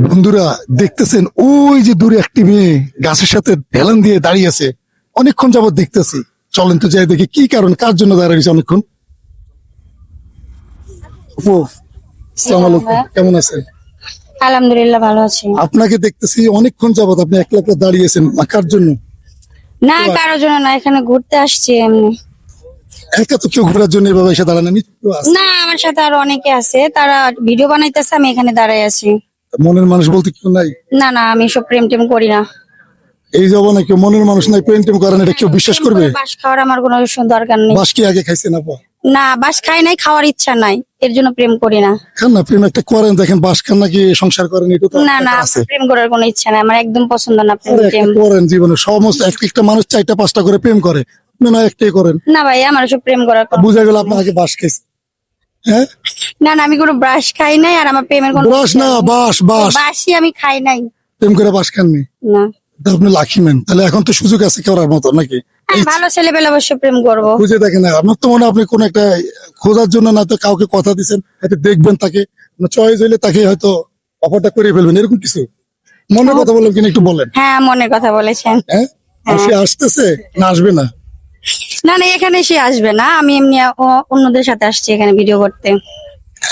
বন্ধুরা দেখতেছেন ওই যে দূরে একটি মেয়ে গাছের সাথে হেলান দিয়ে দাঁড়িয়ে আছে, অনেকক্ষণ যাবত দেখতেছি। চলেন তো যাই দেখি কি কারণ, কার জন্য দাঁড়িয়েছে অনেকক্ষণ। আপু, আসসালামু আলাইকুম, কেমন আছেন? আলহামদুলিল্লাহ ভালো আছি। আপনাকে দেখতেছি অনেকক্ষণ যাবত আপনি একলা একলা দাঁড়িয়েছেন, কার জন্য? না কারোর জন্য না, এখানে ঘুরতে আসছি এমনি। একা তো কেউ ঘোরার জন্য এভাবে এসে দাঁড়ান, আমি তো আছি। না আমার সাথে আরো অনেকে আছে, তারা ভিডিও বানাইতেছে, আমি এখানে দাঁড়াই আছি। মনের মানুষ বলতে কেউ নাই? না না, আমি সব প্রেম টেম করি না। এই জবানে কেউ মনের মানুষ নাই, প্রেম টেম করেন, এটা কেউ বিশ্বাস করবে? বাস খাওয়ার আমার কোনো দরকার নেই। বাস কি আগে খাইছেন আপা? না বাস খাই নাই, খাওয়ার ইচ্ছা নাই, এর জন্য প্রেম করি না। খান না, প্রেম একটা করেন, দেখেন বাস খান নাকি সংসার করেন, এটা তো না না, একটা আছে। আমার প্রেম করার কোনো ইচ্ছা নাই, আমার একদম পছন্দ না প্রেম আরে টেম। একটা করেন জীবনে, সমস্ত একটা মানুষ 4টা 5টা করে প্রেম করে, আপনি না একটাই করেন। না ভাই, আমার সব প্রেম করার কোনো- বুঝা গেল আপনি আগে বাস খাইছেন। হ্যাঁ, না না, আমি কোনো ব্রাশ খাই নাই, আর আমার প্রেমের কোনো বাস না, বাস বাস বাসি আমি খাই নাই। প্রেম করে বাস খাননি? না, তা আপনি লাকি ম্যান, তাহলে এখন তো সুযোগ আছে করার মতো নাকি? আমি ভালো ছেলে পেলে অবশ্য প্রেম করবো। খুঁজে দেখেন না, আপনার তো মনে হয় আপনি কোন একটা খোঁজার জন্য না তো কাউকে কথা দিচ্ছেন, হয়তো দেখবেন তাকে, চয়েস হইলে তাকে হয়তো অফারটা করে ফেলবেন, এরকম কিছু মনের কথা বলবেন কিনা একটু বলেন। হ্যাঁ মনের কথা বলেছেন। হ্যাঁ, আর সে আসতেছে না আসবে না? না না, এখানে সে আসবে না, আমি এমনি অন্যদের সাথে আসছি এখানে ভিডিও করতে।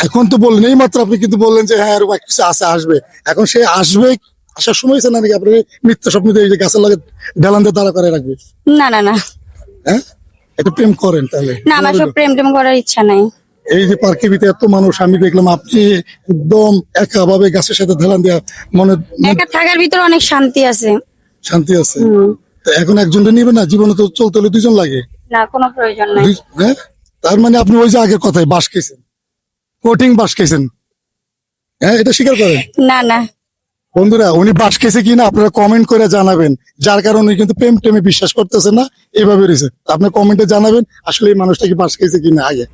এখন তো বললেন, এই মাত্র আপনি কিন্তু বললেন যে হ্যাঁ এরকম কিছু আছে, আসবে। এখন সে আসবে, আসার সময় হয়েছে না নাকি আপনি মিথ্যা স্বপ্ন দিয়ে এই যে গাছের লাগে ঢেলান দিয়ে দাঁড়া করে রাখবে? না না না হ্যাঁ, এটা প্রেম করেন তাহলে? না, আমার সব প্রেম টেম করার ইচ্ছা নাই। এই যে পার্কের ভিতরে এত মানুষ, আমি দেখলাম আপনি একদম একা ভাবে গাছের সাথে ঢেলান দেওয়া, মনে একা থাকার ভিতরে অনেক শান্তি আছে। শান্তি আছে। তো এখন একজনটা নিবে না, জীবনে তো চলতে হলে 2জন লাগে। না কোনো প্রয়োজন নাই। হ্যাঁ, তার মানে আপনি ওই যে আগের কথায় বাস খাইছেন, কোটিং বাস খাইছেন। হ্যাঁ, এটা স্বীকার করেন? না না, বন্ধুরা, উনি বাস খেয়েছে কিনা আপনারা কমেন্ট করে জানাবেন, যার কারণে উনি কিন্তু প্রেম টেমে বিশ্বাস করতেছে না, এইভাবে রয়েছে। আপনি কমেন্টে জানাবেন আসলে এই মানুষটা কি বাস খেয়েছে কিনা আগে।